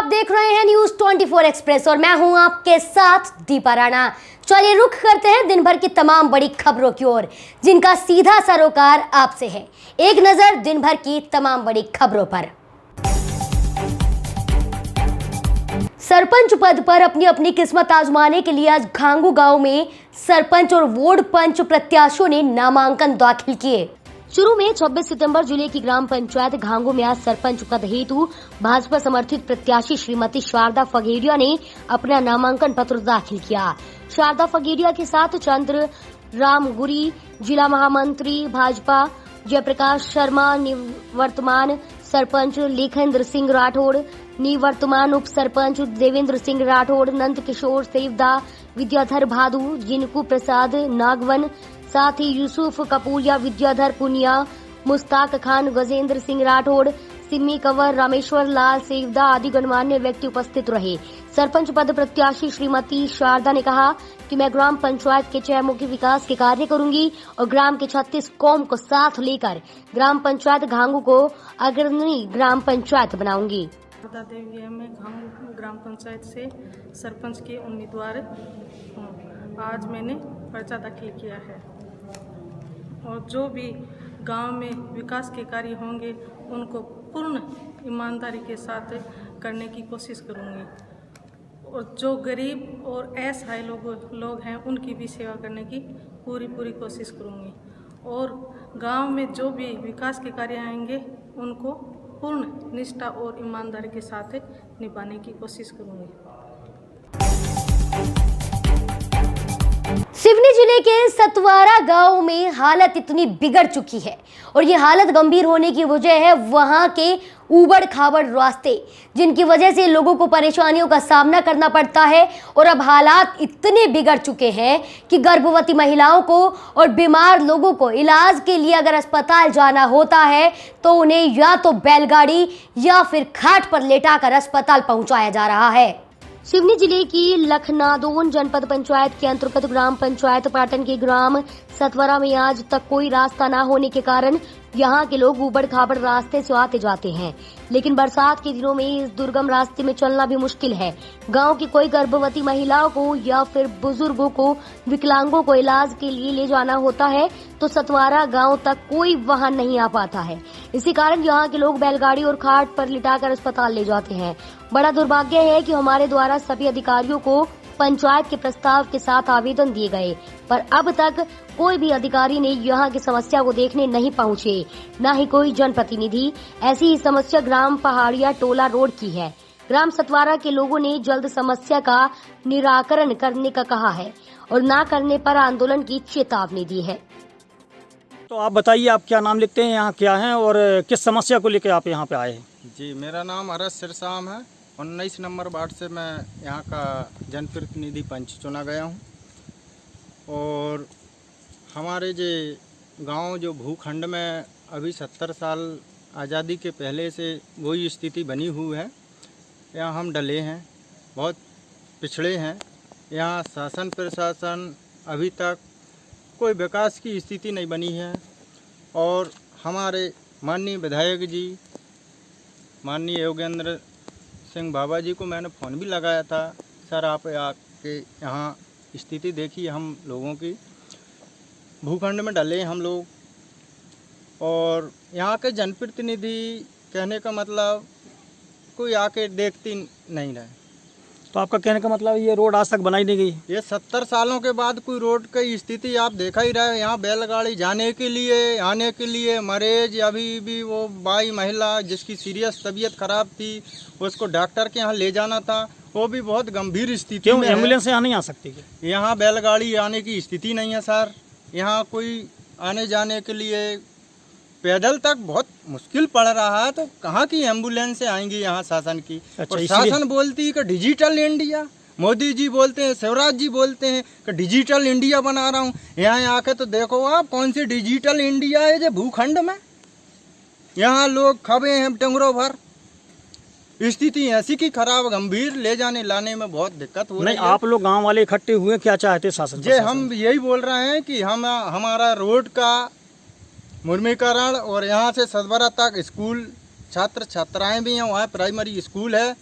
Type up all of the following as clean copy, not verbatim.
आप देख रहे हैं न्यूज 24 एक्सप्रेस और मैं हूं आपके साथ दीपा राणा। चलिए रुख करते हैं दिन भर की तमाम बड़ी खबरों की ओर, जिनका सीधा सरोकार आपसे है। एक नजर दिन भर की तमाम बड़ी खबरों पर। सरपंच पद पर अपनी अपनी किस्मत आजमाने के लिए आज घांगू गांव में सरपंच और वार्ड पंच प्रत्याशियों ने नामांकन दाखिल किए। शुरू में 26 सितंबर जिले की ग्राम पंचायत घांगू में आज सरपंच पद हेतु भाजपा समर्थित प्रत्याशी श्रीमती शारदा फगेड़िया ने अपना नामांकन पत्र दाखिल किया। शारदा फगेड़िया के साथ चंद्र रामगुरी, जिला महामंत्री भाजपा जयप्रकाश शर्मा, निवर्तमान सरपंच लेखेंद्र सिंह राठौड़, निवर्तमान उप सरपंच देवेंद्र सिंह राठौड़, नंद किशोर सेवदा, विद्याधर भादु, जिनको प्रसाद नागवन, साथ ही यूसुफ कपूरिया, विद्याधर पुनिया, मुस्ताक खान, गजेंद्र सिंह राठौड़, सिम्मी कंवर, रामेश्वर लाल सेवदा आदि गणमान्य व्यक्ति उपस्थित रहे। सरपंच पद प्रत्याशी श्रीमती शारदा ने कहा कि मैं ग्राम पंचायत के चयमुखी विकास के कार्य करूंगी और ग्राम के 36 कौम को साथ लेकर ग्राम पंचायत घांगू को अग्रणी ग्राम पंचायत बनाऊंगी। शारदा देवी है, मैं घांगू ग्राम पंचायत से सरपंच के उम्मीदवार हूँ। आज मैंने पर्चा दाखिल किया है और जो भी गांव में विकास के कार्य होंगे उनको पूर्ण ईमानदारी के साथ करने की कोशिश करूंगी और जो गरीब और असहाय लोग हैं उनकी भी सेवा करने की पूरी कोशिश करूंगी और गांव में जो भी विकास के कार्य आएंगे उनको पूर्ण निष्ठा और ईमानदारी के साथ निभाने की कोशिश करूंगी। सिवनी जिले के सतवारा गांव में हालत इतनी बिगड़ चुकी है और ये हालत गंभीर होने की वजह है वहां के ऊबड़ खाबड़ रास्ते, जिनकी वजह से लोगों को परेशानियों का सामना करना पड़ता है। और अब हालात इतने बिगड़ चुके हैं कि गर्भवती महिलाओं को और बीमार लोगों को इलाज के लिए अगर अस्पताल जाना होता है तो उन्हें या तो बैलगाड़ी या फिर खाट पर लेटाकर अस्पताल पहुंचाया जा रहा है। सिवनी जिले की लखनादोन जनपद पंचायत के अंतर्गत ग्राम पंचायत पाटन के ग्राम सतवरा में आज तक कोई रास्ता न होने के कारण यहाँ के लोग ऊबड़ खाबड़ रास्ते से आते जाते हैं, लेकिन बरसात के दिनों में इस दुर्गम रास्ते में चलना भी मुश्किल है। गांव की कोई गर्भवती महिलाओं को या फिर बुजुर्गों को, विकलांगों को इलाज के लिए ले जाना होता है तो सतवारा गांव तक कोई वाहन नहीं आ पाता है। इसी कारण यहाँ के लोग बैलगाड़ी और खाट पर लिटाकर अस्पताल ले जाते हैं। बड़ा दुर्भाग्य है कि हमारे द्वारा सभी अधिकारियों को पंचायत के प्रस्ताव के साथ आवेदन दिए गए, पर अब तक कोई भी अधिकारी ने यहाँ की समस्या को देखने नहीं पहुँचे, न ही कोई जनप्रतिनिधि। ऐसी ही समस्या ग्राम पहाड़िया टोला रोड की है। ग्राम सतवारा के लोगों ने जल्द समस्या का निराकरण करने का कहा है और न करने पर आंदोलन की चेतावनी दी है। तो आप बताइए, आप क्या नाम लिखते हैं, यहाँ क्या है और किस समस्या को लेकर आप यहाँ पे आए हैं? जी, मेरा नाम अरस सिरसाम है। 19 नंबर वार्ड से मैं यहाँ का जनप्रतिनिधि पंच चुना गया हूँ और हमारे गांव जो भूखंड में अभी 70 साल आज़ादी के पहले से वही स्थिति बनी हुई है। यहाँ हम डले हैं, बहुत पिछड़े हैं। यहाँ शासन प्रशासन अभी तक कोई विकास की स्थिति नहीं बनी है और हमारे माननीय विधायक जी, माननीय योगेंद्र सिंह बाबा जी को मैंने फ़ोन भी लगाया था, सर आप आके यहाँ स्थिति देखिए, हम लोगों की भूखंड में डले हम लोग। और यहाँ के जनप्रतिनिधि कहने का मतलब कोई आके देखती नहीं रहे। तो आपका कहने का मतलब ये रोड आज तक बनाई नहीं गई? ये 70 सालों के बाद कोई रोड की स्थिति आप देखा ही रहे। यहाँ बैलगाड़ी जाने के लिए, आने के लिए, मरीज अभी भी वो बाई महिला जिसकी सीरियस तबीयत खराब थी उसको डॉक्टर के यहाँ ले जाना था, वो भी बहुत गंभीर स्थिति में। एम्बुलेंस यहाँ नहीं आ सकती क्या? यहाँ बैलगाड़ी आने की स्थिति नहीं है सर। यहाँ कोई आने जाने के लिए पैदल तक बहुत मुश्किल पड़ रहा है, तो कहाँ की एम्बुलेंस से आएंगी यहाँ शासन की। अच्छा, और शासन बोलती है कि डिजिटल इंडिया, मोदी जी बोलते हैं, शिवराज जी बोलते हैं कि डिजिटल इंडिया बना रहा हूँ। यहाँ आके तो देखो आप कौन सी डिजिटल इंडिया है जो भूखंड में। यहाँ लोग खबे हैं टंगरों भर। स्थिति ऐसी की खराब, गंभीर, ले जाने लाने में बहुत दिक्कत हो रही है। आप लोग गाँव वाले इकट्ठे हुए, क्या चाहते शासन? हम यही बोल रहे हैं कि हमारा रोड का मुर्मीकरण और यहाँ से सतवरा तक स्कूल, छात्र छात्राएं भी हैं, वहाँ प्राइमरी स्कूल है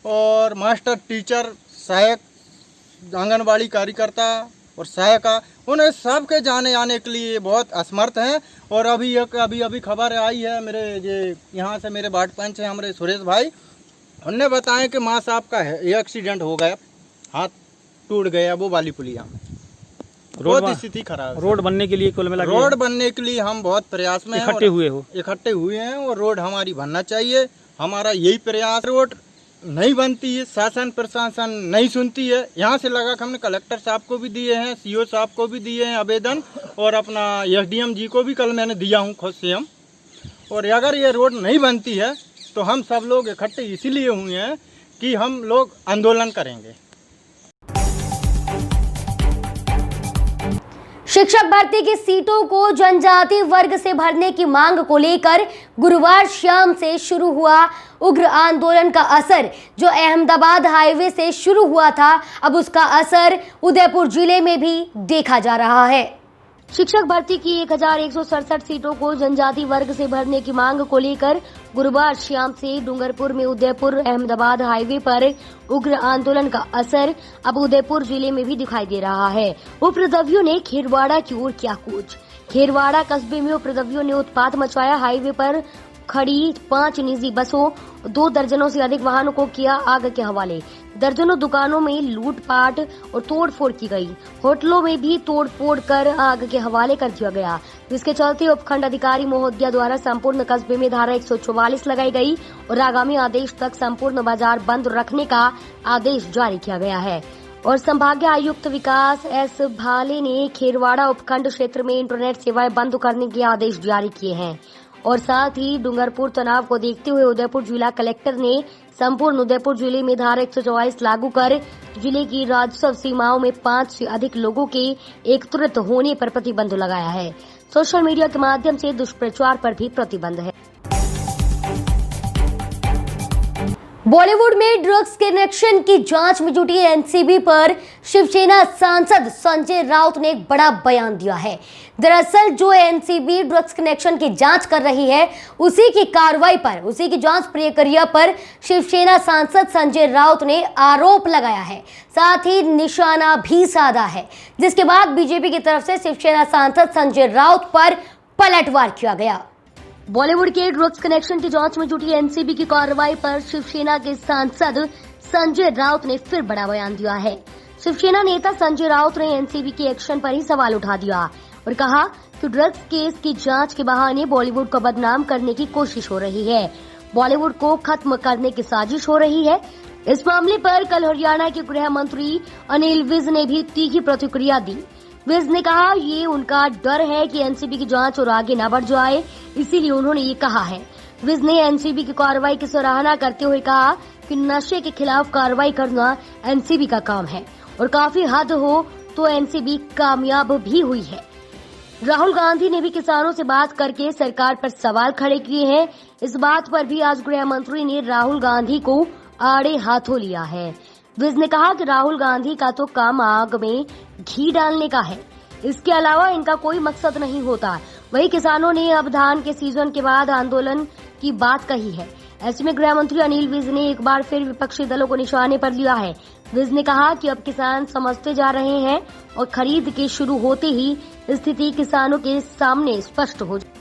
और मास्टर, टीचर, सहायक आंगनबाड़ी कार्यकर्ता और सहायिका, उन्हें सबके जाने आने के लिए बहुत असमर्थ हैं। और अभी खबर आई है मेरे यहाँ से मेरे वार्ड पंच हैं हमारे सुरेश भाई, उनने बताया कि माँ साहब का है ये एक्सीडेंट हो गया, हाथ टूट गया वो वाली पुलिया में। बहुत स्थिति खराब है। रोड बनने के लिए कुल मिला रोड बनने के लिए हम बहुत प्रयास में इकट्ठे हुए हैं और रोड हमारी बनना चाहिए, हमारा यही प्रयास। रोड नहीं बनती है, शासन प्रशासन नहीं सुनती है। यहाँ से लगा हमने कलेक्टर साहब को भी दिए हैं, सीओ साहब को भी दिए हैं आवेदन, और अपना एसडीएम जी को भी कल मैंने दिया हूँ खुद से हम। और अगर ये रोड नहीं बनती है तो हम सब लोग इकट्ठे इसीलिए हुए हैं कि हम लोग आंदोलन करेंगे। शिक्षक भर्ती की सीटों को जनजाति वर्ग से भरने की मांग को लेकर गुरुवार शाम से शुरू हुआ उग्र आंदोलन का असर, जो अहमदाबाद हाईवे से शुरू हुआ था, अब उसका असर उदयपुर जिले में भी देखा जा रहा है। शिक्षक भर्ती की 1167 सीटों को जनजाति वर्ग से भरने की मांग को लेकर गुरुवार शाम से डूंगरपुर में उदयपुर अहमदाबाद हाईवे पर उग्र आंदोलन का असर अब उदयपुर जिले में भी दिखाई दे रहा है। उपद्रवियों ने खेरवाड़ा की ओर किया कूच। खेरवाड़ा कस्बे में उपद्रवियों ने उत्पात मचाया। हाईवे पर खड़ी 5 निजी बसों, 2 दर्जनों से अधिक वाहनों को किया आग के हवाले। दर्जनों दुकानों में लूटपाट और तोड़फोड़ की गई। होटलों में भी तोड़फोड़ कर आग के हवाले कर दिया गया, जिसके चलते उपखंड अधिकारी महोदया द्वारा संपूर्ण कस्बे में धारा 144 लगाई गई और आगामी आदेश तक संपूर्ण बाजार बंद रखने का आदेश जारी किया गया है। और संभागीय आयुक्त विकास एस भाले ने खेरवाड़ा उपखंड क्षेत्र में इंटरनेट सेवाएं बंद करने के आदेश जारी किए हैं। और साथ ही डूंगरपुर तनाव को देखते हुए उदयपुर जिला कलेक्टर ने संपूर्ण उदयपुर जिले में धारा 144 लागू कर जिले की राजस्व सीमाओं में 5 से अधिक लोगों के एकत्रित होने पर प्रतिबंध लगाया है। सोशल मीडिया के माध्यम से दुष्प्रचार पर भी प्रतिबंध है। बॉलीवुड में ड्रग्स कनेक्शन की जांच में जुटी एनसीबी पर शिवसेना सांसद संजय राउत ने एक बड़ा बयान दिया है। दरअसल जो एनसीबी ड्रग्स कनेक्शन की जांच कर रही है, उसी की कार्रवाई पर, उसी की जांच प्रक्रिया पर शिवसेना सांसद संजय राउत ने आरोप लगाया है, साथ ही निशाना भी साधा है, जिसके बाद बीजेपी की तरफ से शिवसेना सांसद संजय राउत पर पलटवार किया गया। बॉलीवुड के ड्रग्स कनेक्शन की जांच में जुटी एनसीबी की कार्रवाई पर शिवसेना के सांसद संजय राउत ने फिर बड़ा बयान दिया है। शिवसेना नेता संजय राउत ने एनसीबी के एक्शन पर ही सवाल उठा दिया और कहा कि ड्रग्स केस की जांच के बहाने बॉलीवुड को बदनाम करने की कोशिश हो रही है, बॉलीवुड को खत्म करने की साजिश हो रही है। इस मामले पर कल हरियाणा के गृह मंत्री अनिल विज ने भी तीखी प्रतिक्रिया दी। विज ने कहा ये उनका डर है कि एनसीबी की जांच और आगे न बढ़ जाए, इसीलिए उन्होंने ये कहा है। विज ने एनसीबी की कार्रवाई की सराहना करते हुए कहा कि नशे के खिलाफ कार्रवाई करना एनसीबी का काम है और काफी हद हो तो एनसीबी कामयाब भी हुई है। राहुल गांधी ने भी किसानों से बात करके सरकार पर सवाल खड़े किए हैं। इस बात पर भी आज गृह मंत्री ने राहुल गांधी को आड़े हाथों लिया है। विज ने कहा कि राहुल गांधी का तो काम आग में घी डालने का है, इसके अलावा इनका कोई मकसद नहीं होता। वही किसानों ने अब धान के सीजन के बाद आंदोलन की बात कही है। ऐसे में गृह मंत्री अनिल विज ने एक बार फिर विपक्षी दलों को निशाने पर लिया है। विज ने कहा कि अब किसान समझते जा रहे हैं और खरीद के शुरू होते ही स्थिति किसानों के सामने स्पष्ट हो जाए।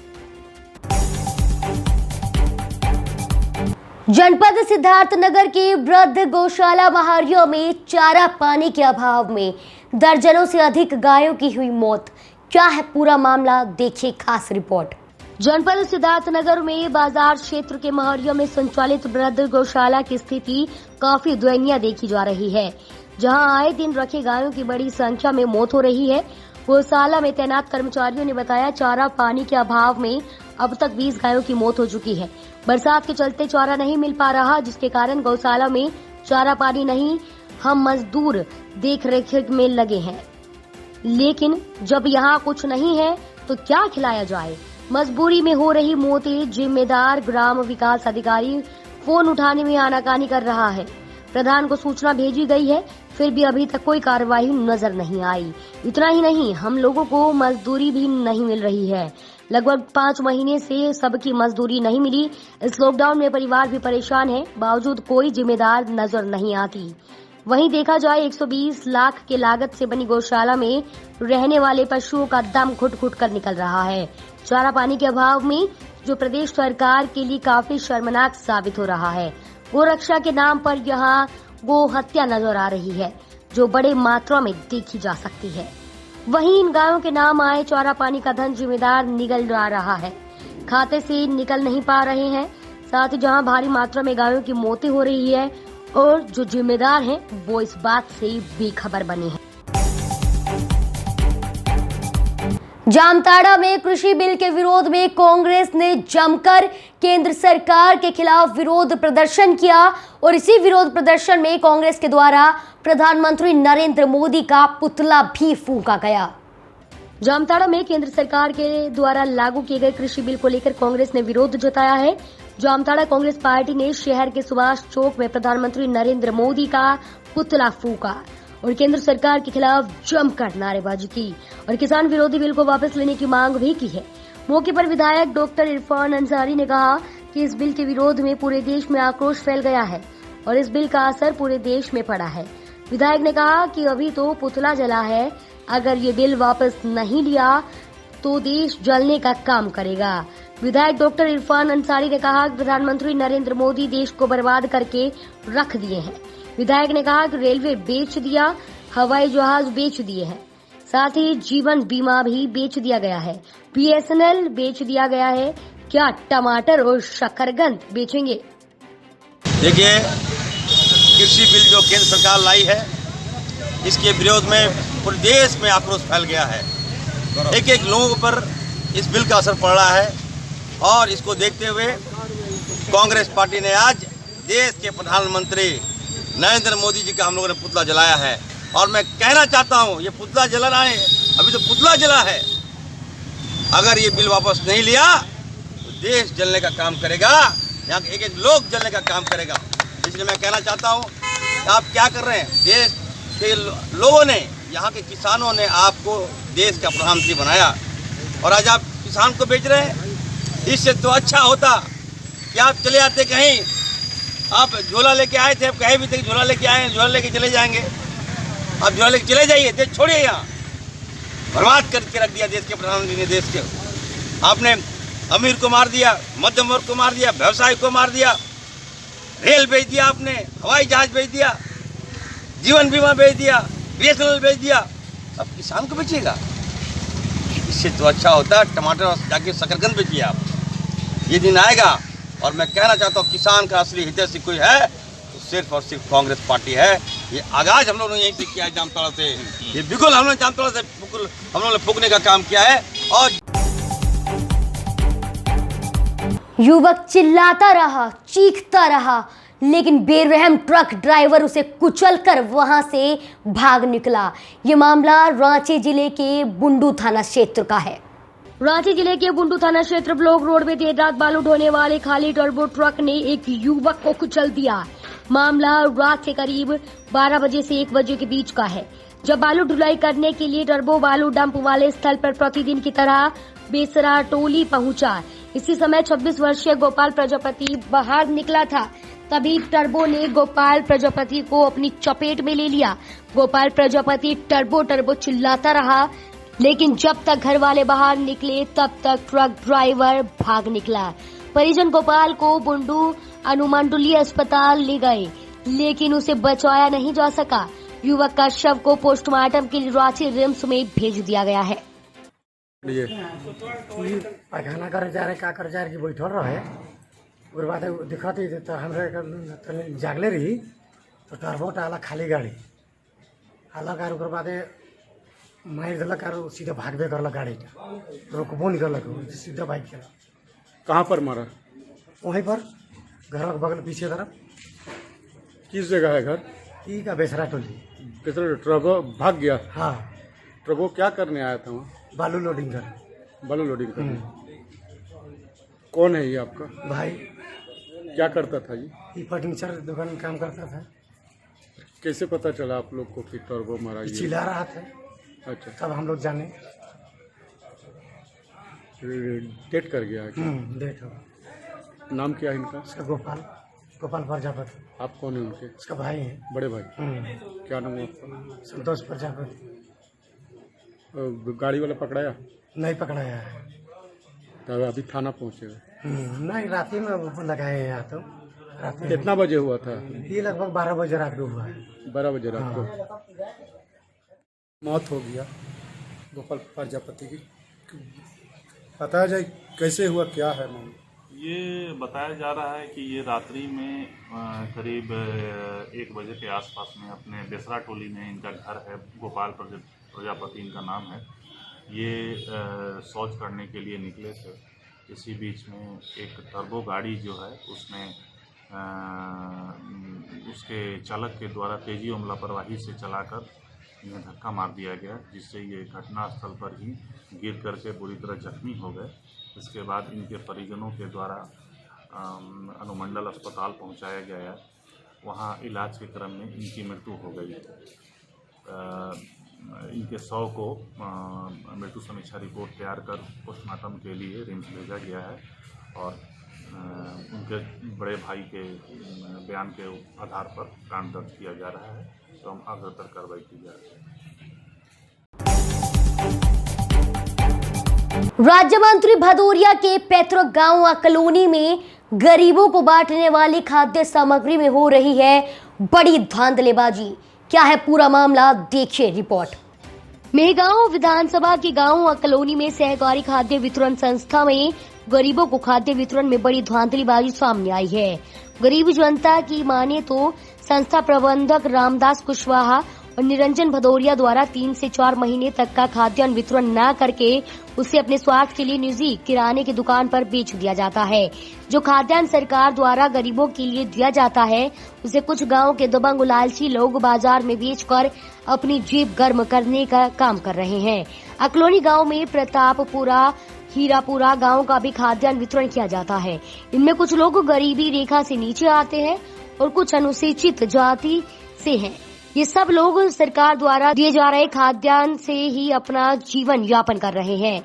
जनपद सिद्धार्थनगर के वृद्ध गौशाला महारियों में चारा पानी के अभाव में दर्जनों से अधिक गायों की हुई मौत। क्या है पूरा मामला, देखिए खास रिपोर्ट। जनपद सिद्धार्थनगर में बाजार क्षेत्र के महारियों में संचालित वृद्ध गौशाला की स्थिति काफी दयनीय देखी जा रही है, जहां आए दिन रखे गायों की बड़ी संख्या में मौत हो रही है। गौशाला में तैनात कर्मचारियों ने बताया चारा पानी के अभाव में अब तक 20 गायों की मौत हो चुकी है। बरसात के चलते चारा नहीं मिल पा रहा, जिसके कारण गौशाला में चारा पानी नहीं, हम मजदूर देख रेख में लगे हैं, लेकिन जब यहाँ कुछ नहीं है तो क्या खिलाया जाए। मजबूरी में हो रही मौतें, जिम्मेदार ग्राम विकास अधिकारी फोन उठाने में आनाकानी कर रहा है। प्रधान को सूचना भेजी गई है, फिर भी अभी तक कोई कार्रवाई नजर नहीं आई। इतना ही नहीं, हम लोगों को मजदूरी भी नहीं मिल रही है। लगभग 5 महीने से सबकी मजदूरी नहीं मिली। इस लॉकडाउन में परिवार भी परेशान है, बावजूद कोई जिम्मेदार नजर नहीं आती। वहीं देखा जाए 120 लाख के लागत से बनी गौशाला में रहने वाले पशुओं का दम घुट घुट कर निकल रहा है। चारा पानी के अभाव में जो प्रदेश सरकार के लिए काफी शर्मनाक साबित हो रहा है। गोरक्षा के नाम पर यहाँ गो हत्या नजर आ रही है, जो बड़े मात्रा में देखी जा सकती है। वहीं इन गायों के नाम आए चारा पानी का धन जिम्मेदार निगल जा रहा है, खाते से निकल नहीं पा रहे हैं। साथ ही जहां भारी मात्रा में गायों की मौतें हो रही है और जो जिम्मेदार हैं वो इस बात से बेखबर बने हैं। जामताड़ा में कृषि बिल के विरोध में कांग्रेस ने जमकर केंद्र सरकार के खिलाफ विरोध प्रदर्शन किया और इसी विरोध प्रदर्शन में कांग्रेस के द्वारा प्रधानमंत्री नरेंद्र मोदी का पुतला भी फूंका गया। जामताड़ा में केंद्र सरकार के द्वारा लागू किए गए कृषि बिल को लेकर कांग्रेस ने विरोध जताया है। जामताड़ा कांग्रेस पार्टी ने शहर के सुभाष चौक में प्रधानमंत्री नरेंद्र मोदी का पुतला फूंका और केंद्र सरकार के खिलाफ जमकर नारेबाजी की और किसान विरोधी बिल को वापस लेने की मांग भी की है। मौके पर विधायक डॉक्टर इरफान अंसारी ने कहा कि इस बिल के विरोध में पूरे देश में आक्रोश फैल गया है और इस बिल का असर पूरे देश में पड़ा है। विधायक ने कहा कि अभी तो पुतला जला है, अगर ये बिल वापस नहीं लिया तो देश जलने का काम करेगा। विधायक डॉक्टर इरफान अंसारी ने कहा कि प्रधानमंत्री नरेंद्र मोदी देश को बर्बाद करके रख दिए हैं। विधायक ने कहा कि रेलवे बेच दिया, हवाई जहाज बेच दिए हैं, साथ ही जीवन बीमा भी बेच दिया गया है, BSNL बेच दिया गया है। क्या टमाटर और शकरकंद बेचेंगे? देखिए, कृषि बिल जो केंद्र सरकार लाई है, इसके विरोध में पूरे देश में आक्रोश फैल गया है। एक एक लोगों पर इस बिल का असर पड़ रहा है और इसको देखते हुए कांग्रेस पार्टी ने आज देश के प्रधानमंत्री नरेंद्र मोदी जी का हम लोगों ने पुतला जलाया है। और मैं कहना चाहता हूँ, ये पुतला जलाना है, अभी तो पुतला जला है, अगर ये बिल वापस नहीं लिया तो देश जलने का काम करेगा, यहाँ के एक एक लोग जलने का काम करेगा। इसलिए मैं कहना चाहता हूँ कि आप क्या कर रहे हैं, देश के लोगों ने, यहाँ के किसानों ने आपको देश का प्रधानमंत्री बनाया और आज आप किसान को बेच रहे हैं। इससे तो अच्छा होता कि आप चले आते कहीं, आप झोला लेके आए थे, आप कहे भी थे कि झोला लेके आए हैं, झोला लेके चले जाएंगे। आप झोला लेके चले जाइए, देश छोड़िए, यहाँ बर्बाद करके रख दिया देश के प्रधानमंत्री ने। देश के आपने अमीर को मार दिया, मध्यम वर्ग को मार दिया, व्यवसाय को मार दिया, रेल बेच दिया आपने, हवाई जहाज बेच दिया, जीवन बीमा बेच दिया, BSNL बेच दिया, अब किसान को बेचिएगा। इससे तो अच्छा होता टमाटर और जाके शकरकंद बेचिए आप। ये दिन आएगा और मैं कहना चाहता हूँ, किसान का असली हितैषी कोई है तो सिर्फ और सिर्फ कांग्रेस पार्टी है। ये आगाज हम लोगों ने यहीं से किया है, जामताड़ा से। ये बिल्कुल हम लोगों ने जामताड़ा से हम लोगों ने फूकने का काम किया है। और युवक चिल्लाता रहा, चीखता रहा, लेकिन बेरहम ट्रक ड्राइवर उसे कुचलकर वहां से भाग निकला। ये मामला रांची जिले के बुंडू थाना क्षेत्र का है। रांची जिले के बुंडू थाना क्षेत्र ब्लॉक रोड में देर रात बालू ढोने वाले खाली टर्बो ट्रक ने एक युवक को कुचल दिया। मामला रात के करीब 12 बजे से 1 बजे के बीच का है, जब बालू ढुलाई करने के लिए टर्बो बालू डंप वाले स्थल पर प्रतिदिन की तरह बेसरा टोली पहुंचा। इसी समय 26 वर्षीय गोपाल प्रजापति बाहर निकला था, तभी टर्बो ने गोपाल प्रजापति को अपनी चपेट में ले लिया। गोपाल प्रजापति टर्बो टर्बो चिल्लाता रहा, लेकिन जब तक घर वाले बाहर निकले तब तक ट्रक ड्राइवर भाग निकला। परिजन गोपाल को बुंडू अनुमंडलीय अस्पताल ले गए, लेकिन उसे बचाया नहीं जा सका। युवक का शव को पोस्टमार्टम के लिए रांची रिम्स में भेज दिया गया है। पैखाना करे जा रहे, का करे जा रहे, बैठल रहे, और बाद दिखती तो हमारे जागले रही तो टर्बो टाला खाली गाड़ी अलग आर बाद मार दिलक और सीधा भागबे करल, गाड़ी रोकबो नहीं करलक, सीधा बाइक चला। कहाँ पर मारा? वहीं पर घर के बगल पीछे तरफ। किस जगह है घर? ई का बेसरा टोली। ट्रबो भाग गया? हाँ। ट्रबो क्या करने आया था वहाँ? बालू लोडिंग कर। बालू लोडिंग करने। कौन है ये आपका भाई? क्या करता था ये फर्नीचर दुकान में काम करता था। कैसे पता चला आप लोग को कि टर्बो मारा? चिल्ला रहा था। अच्छा, तब हम लोग जाने। डेट कर गया है क्या? डेट हो नाम क्या है इनका? इसका गोपाल प्रजापति। आप कौन है उनके? इसका भाई है। बड़े भाई। क्या नाम है आपका? संतोष प्रजापति। गाड़ी वाला पकड़ाया? नहीं पकड़ाया है। तो अभी थाना पहुँचे? नहीं, रात ही में लगाए हैं यहाँ तो। रात में कितना बजे हुआ था? ये लगभग 12 बजे रात को हुआ है। 12 बजे रात को मौत हो गया गोपाल प्रजापति की। बताया जाए कैसे हुआ, क्या है मामला? ये बताया जा रहा है कि ये रात्रि में करीब 1 बजे के आसपास में अपने बेसरा टोली में इनका घर है, गोपाल प्रजापति इनका नाम है। ये शौच करने के लिए निकले थे। इसी बीच में एक टर्बो गाड़ी जो है उसमें उसके चालक के द्वारा तेजी और लापरवाही से चलाकर इन्हें धक्का मार दिया गया, जिससे ये घटनास्थल पर ही गिर करके बुरी तरह जख्मी हो गए। इसके बाद इनके परिजनों के द्वारा अनुमंडल अस्पताल पहुंचाया गया। वहां इलाज के क्रम में इनकी मृत्यु हो गई। इनके शव को मृत्यु समीक्षा रिपोर्ट तैयार कर पोस्टमार्टम के लिए रिम्स भेजा गया है और उनके बड़े भाई के बयान के आधार पर कांड दर्ज किया जा रहा है। तो हम अग्रतर कार्रवाई की जा रही है। राज्य मंत्री भदौरिया के पैतृक गांव कलोनी में गरीबों को बांटने वाली खाद्य सामग्री में हो रही है बड़ी धांधलेबाजी। क्या है पूरा मामला, देखिए रिपोर्ट। मेहगांव विधानसभा के गांव कलोनी में सहकारी खाद्य वितरण संस्था में गरीबों को खाद्य वितरण में बड़ी धांधलीबाजी सामने आई है। गरीब जनता की माने तो संस्था प्रबंधक रामदास कुशवाहा और निरंजन भदौरिया द्वारा 3 से 4 महीने तक का खाद्यान्न वितरण न करके उसे अपने स्वार्थ के लिए निजी किराने की दुकान पर बेच दिया जाता है। जो खाद्यान्न सरकार द्वारा गरीबों के लिए दिया जाता है उसे कुछ गांव के दबंग लालची लोग बाजार में बेचकर अपनी जेब गर्म करने का काम कर रहे हैं। अकलोनी गांव में प्रतापपुरा हीरापुरा गांव का भी खाद्यान्न वितरण किया जाता है। इनमें कुछ लोग गरीबी रेखा से नीचे आते हैं और कुछ अनुसूचित जाति से हैं। ये सब लोग सरकार द्वारा दिए जा रहे खाद्यान्न से ही अपना जीवन यापन कर रहे हैं।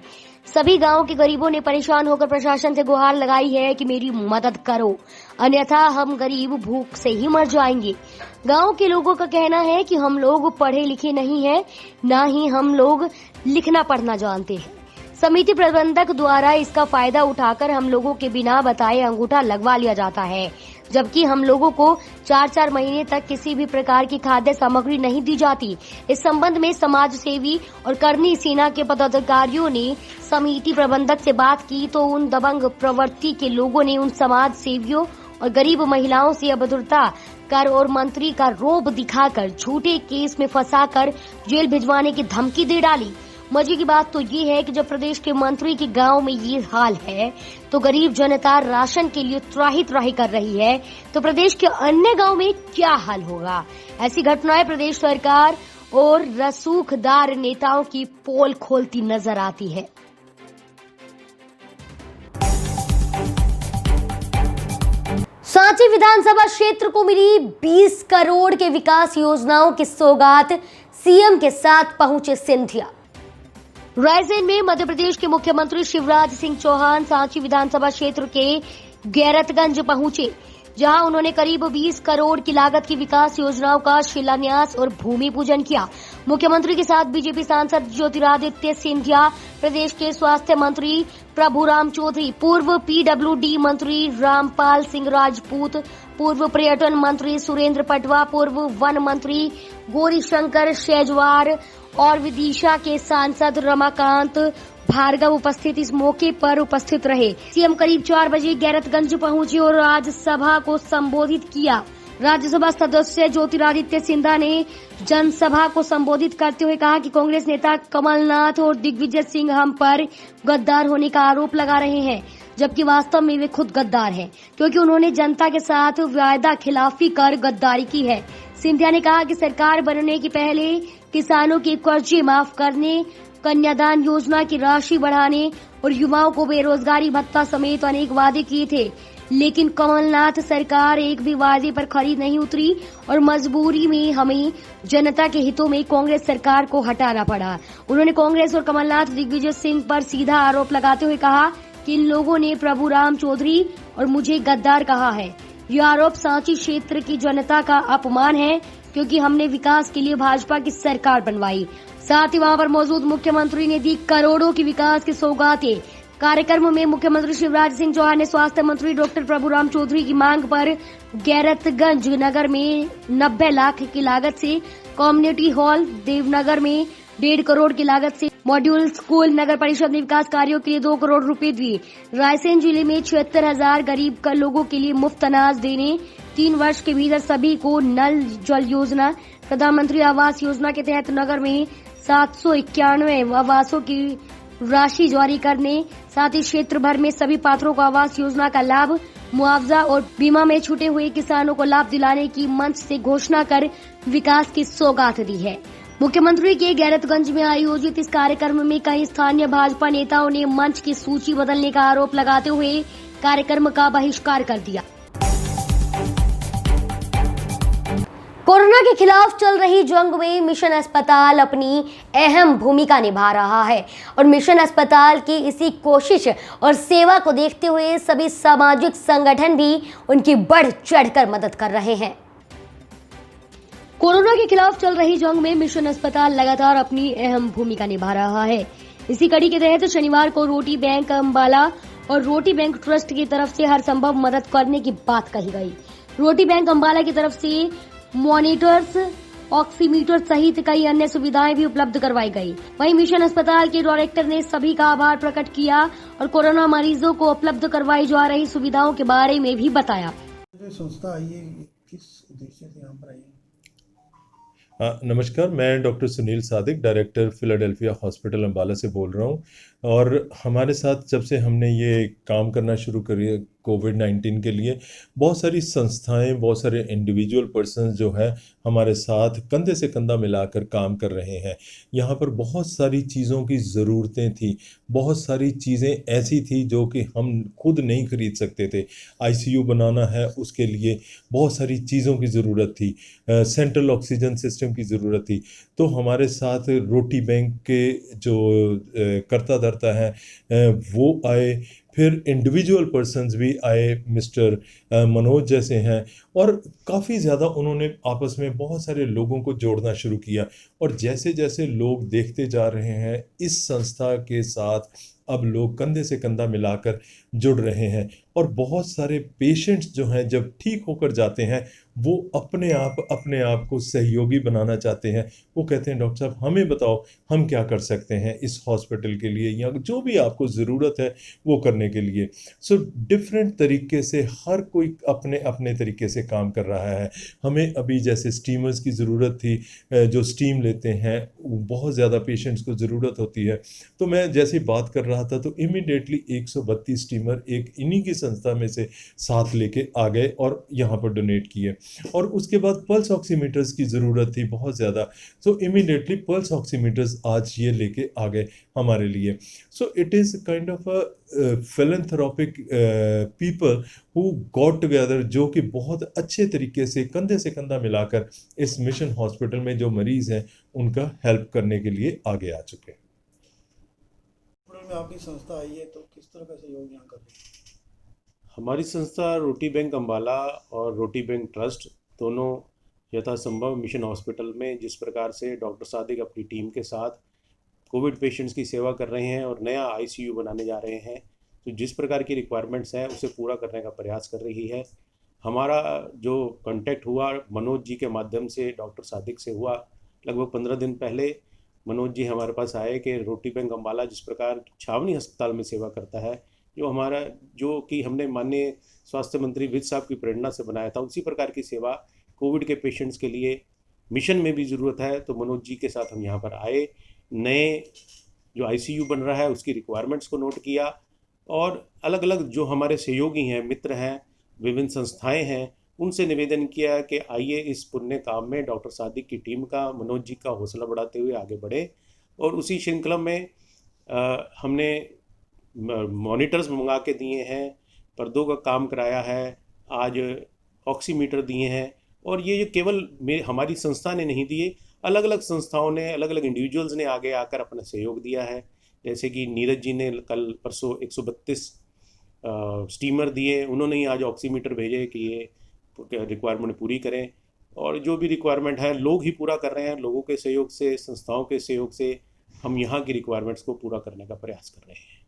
सभी गांव के गरीबों ने परेशान होकर प्रशासन से गुहार लगाई है कि मेरी मदद करो, अन्यथा हम गरीब भूख से ही मर जाएंगे। गांव के लोगों का कहना है कि हम लोग पढ़े लिखे नहीं हैं, ना ही हम लोग लिखना पढ़ना जानते हैं। समिति प्रबंधक द्वारा इसका फायदा उठाकर हम लोगों के बिना बताए अंगूठा लगवा लिया जाता है, जबकि हम लोगों को 4-4 महीने तक किसी भी प्रकार की खाद्य सामग्री नहीं दी जाती। इस संबंध में समाज सेवी और करनी सेना के पदाधिकारियों ने समिति प्रबंधक से बात की तो उन दबंग प्रवृत्ति के लोगों ने उन समाज सेवियों और गरीब महिलाओं से अभद्रता कर और मंत्री का रोब दिखाकर झूठे केस में फंसाकर जेल भिजवाने की धमकी दे डाली। मजे की बात तो ये है कि जब प्रदेश के मंत्री के गांव में ये हाल है तो गरीब जनता राशन के लिए त्राही कर रही है, तो प्रदेश के अन्य गांव में क्या हाल होगा। ऐसी घटनाएं प्रदेश सरकार और रसूखदार नेताओं की पोल खोलती नजर आती है। सांची विधानसभा क्षेत्र को मिली 20 करोड़ के विकास योजनाओं की सौगात, सीएम के साथ पहुंचे सिंधिया। रायसेन में मध्य प्रदेश के मुख्यमंत्री शिवराज सिंह चौहान सांची विधानसभा क्षेत्र के गैरतगंज पहुंचे, जहां उन्होंने करीब 20 करोड़ की लागत की विकास योजनाओं का शिलान्यास और भूमि पूजन किया। मुख्यमंत्री के साथ बीजेपी सांसद ज्योतिरादित्य सिंधिया, प्रदेश के स्वास्थ्य मंत्री प्रभुराम चौधरी, पूर्व पीडब्ल्यूडी मंत्री रामपाल सिंह राजपूत, पूर्व पर्यटन मंत्री सुरेंद्र पटवा, पूर्व वन मंत्री गौरीशंकर शेजवार और विदिशा के सांसद रमाकांत भार्गव उपस्थित इस मौके पर उपस्थित रहे। सीएम करीब 4 बजे गैरतगंज पहुंचे और राज्यसभा को संबोधित किया। राज्यसभा सदस्य ज्योतिरादित्य सिंधिया ने जनसभा को संबोधित करते हुए कहा कि कांग्रेस नेता कमलनाथ और दिग्विजय सिंह हम पर गद्दार होने का आरोप लगा रहे हैं, जबकि वास्तव में वे खुद गद्दार हैं, क्योंकि उन्होंने जनता के साथ वायदा खिलाफी कर गद्दारी की है। सिंधिया ने कहा कि सरकार बनने के पहले किसानों के कर्जे माफ करने, कन्यादान योजना की राशि बढ़ाने और युवाओं को बेरोजगारी भत्ता समेत अनेक वादे किए थे। लेकिन कमलनाथ सरकार एक भी वादे पर खरी नहीं उतरी और मजबूरी में हमें जनता के हितों में कांग्रेस सरकार को हटाना पड़ा। उन्होंने कांग्रेस और कमलनाथ दिग्विजय सिंह पर सीधा आरोप लगाते हुए कहा कि इन लोगों ने प्रभु राम चौधरी और मुझे गद्दार कहा है। यह आरोप सांची क्षेत्र की जनता का अपमान है, क्योंकि हमने विकास के लिए भाजपा की सरकार बनवाई। साथ ही वहां पर मौजूद मुख्यमंत्री ने दी करोड़ों की विकास की सौगातें। कार्यक्रम में मुख्यमंत्री शिवराज सिंह चौहान ने स्वास्थ्य मंत्री डॉक्टर प्रभुराम चौधरी की मांग पर गैरतगंज नगर में 90 लाख की लागत से कम्युनिटी हॉल, देवनगर में 1.5 करोड़ की लागत से मॉड्यूल स्कूल, नगर परिषद ने विकास कार्यों के लिए 2 करोड़ रुपए दिए। रायसेन जिले में 76,000 गरीब लोगों के लिए मुफ्त अनाज देने, 3 वर्ष के भीतर सभी को नल जल योजना, प्रधानमंत्री आवास योजना के तहत नगर में 791 आवासों की राशि जारी करने, साथ ही क्षेत्र भर में सभी पात्रों को आवास योजना का लाभ, मुआवजा और बीमा में छूटे हुए किसानों को लाभ दिलाने की मंच से घोषणा कर विकास की सौगात दी है। मुख्यमंत्री के गैरतगंज में आयोजित इस कार्यक्रम में कई स्थानीय भाजपा नेताओं ने मंच की सूची बदलने का आरोप लगाते हुए कार्यक्रम का बहिष्कार कर दिया। कोरोना के खिलाफ चल रही जंग में मिशन अस्पताल अपनी अहम भूमिका निभा रहा है और मिशन अस्पताल की इसी कोशिश और सेवा को देखते हुए सभी सामाजिक संगठन भी उनकी बढ़ चढ़कर मदद कर रहे हैं। कोरोना के खिलाफ चल रही जंग में मिशन अस्पताल लगातार अपनी अहम भूमिका निभा रहा है। इसी कड़ी के तहत शनिवार को रोटी बैंक अम्बाला और रोटी बैंक ट्रस्ट की तरफ से हर संभव मदद करने की बात कही गई। रोटी बैंक अम्बाला की तरफ से मॉनिटर्स, ऑक्सीमीटर सहित कई अन्य सुविधाएं भी उपलब्ध करवाई गई। वहीं मिशन अस्पताल के डायरेक्टर ने सभी का आभार प्रकट किया और कोरोना मरीजों को उपलब्ध करवाई जा रही सुविधाओं के बारे में भी बताया। संस्था आई है, किस उद्देश्य से यहाँ पर आई है? नमस्कार, मैं doctor Sunil Sadiq, director Philadelphia hospital Ambala से बोल रहा हूँ। और हमारे साथ जब से हमने ये काम करना शुरू करी कोविड-19 के लिए, बहुत सारी संस्थाएं, बहुत सारे इंडिविजुअल पर्सन्स जो है हमारे साथ कंधे से कंधा मिलाकर काम कर रहे हैं। यहाँ पर बहुत सारी चीज़ों की ज़रूरतें थी, बहुत सारी चीज़ें ऐसी थी जो कि हम खुद नहीं खरीद सकते थे। आईसीयू बनाना है, उसके लिए बहुत सारी चीज़ों की ज़रूरत थी, सेंट्रल ऑक्सीजन सिस्टम की ज़रूरत थी। तो हमारे साथ रोटी बैंक के जो कर्ता धर्ता हैं वो आए, फिर इंडिविजुअल पर्सन्स भी आए, मिस्टर मनोज जैसे हैं, और काफ़ी ज़्यादा उन्होंने आपस में बहुत सारे लोगों को जोड़ना शुरू किया। और जैसे जैसे लोग देखते जा रहे हैं इस संस्था के साथ अब लोग कंधे से कंधा मिलाकर जुड़ रहे हैं। और बहुत सारे पेशेंट्स जो हैं जब ठीक होकर जाते हैं वो अपने आप को सहयोगी बनाना चाहते हैं। वो कहते हैं डॉक्टर साहब हमें बताओ हम क्या कर सकते हैं इस हॉस्पिटल के लिए, या जो भी आपको ज़रूरत है वो करने के लिए। सो डिफरेंट तरीके से हर कोई अपने अपने तरीके से काम कर रहा है। हमें अभी जैसे स्टीमर्स की ज़रूरत थी, जो स्टीम लेते हैं, बहुत ज़्यादा पेशेंट्स को ज़रूरत होती है। तो मैं जैसे बात कर रहा था तो इमीडिएटली 132 स्टीमर एक इन्हीं की संस्था में से साथ लेके आ गए और यहाँ पर डोनेट किए। और उसके बाद पल्स ऑक्सीमीटर्स की ज़रूरत थी बहुत ज़्यादा, सो इमीडिएटली पल्स ऑक्सीमीटर्स आज ये लेके आ गए हमारे लिए। So it is kind of a philanthropic people who got together, जो कि बहुत अच्छे तरीके से कंधे से कंधा मिलाकर इस मिशन हॉस्पिटल में जो मरीज़ हैं उनका हेल्प करने के लिए आगे आ चुके हैं। में आपकी संस्था आई है तो किस तरह का सहयोग यहाँ कर रही है? हमारी संस्था रोटी बैंक अम्बाला और रोटी बैंक ट्रस्ट दोनों यथासंभव मिशन हॉस्पिटल में जिस प्रकार से डॉक्टर सादिक अपनी टीम के साथ कोविड पेशेंट्स की सेवा कर रहे हैं और नया आईसीयू बनाने जा रहे हैं, तो जिस प्रकार की रिक्वायरमेंट्स हैं उसे पूरा करने का प्रयास कर रही है। हमारा जो कांटेक्ट हुआ मनोज जी के माध्यम से डॉक्टर सादिक से हुआ, लगभग 15 दिन पहले मनोज जी हमारे पास आए कि रोटी बैंक अम्बाला जिस प्रकार छावनी अस्पताल में सेवा करता है, जो कि हमने माननीय स्वास्थ्य मंत्री विज साहब की प्रेरणा से बनाया था, उसी प्रकार की सेवा कोविड के पेशेंट्स के लिए मिशन में भी ज़रूरत है। तो मनोज जी के साथ हम यहाँ पर आए, नए जो आईसीयू बन रहा है उसकी रिक्वायरमेंट्स को नोट किया और अलग अलग जो हमारे सहयोगी हैं, मित्र हैं, विभिन्न संस्थाएं हैं, उनसे निवेदन किया कि आइए इस पुण्य काम में डॉक्टर सादिक की टीम का, मनोज जी का हौसला बढ़ाते हुए आगे बढ़े। और उसी श्रृंखला में हमने मॉनिटर्स मंगा के दिए हैं, पर्दों का काम कराया है, आज ऑक्सीमीटर दिए हैं। और ये जो केवल हमारी संस्था ने नहीं दिए, अलग अलग संस्थाओं ने, अलग अलग इंडिविजुअल्स ने आगे आकर अपना सहयोग दिया है। जैसे कि नीरज जी ने कल परसों 132 स्टीमर दिए, उन्होंने ही आज ऑक्सीमीटर भेजे कि ये रिक्वायरमेंट पूरी करें। और जो भी रिक्वायरमेंट है लोग ही पूरा कर रहे हैं, लोगों के सहयोग से, संस्थाओं के सहयोग से हम यहाँ की रिक्वायरमेंट्स को पूरा करने का प्रयास कर रहे हैं।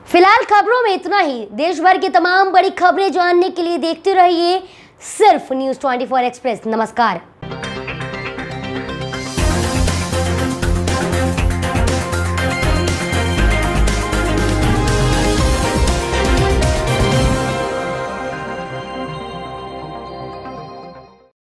फिलहाल खबरों में इतना ही। देश भर की तमाम बड़ी खबरें जानने के लिए देखते रहिए सिर्फ न्यूज़ 24 एक्सप्रेस। नमस्कार।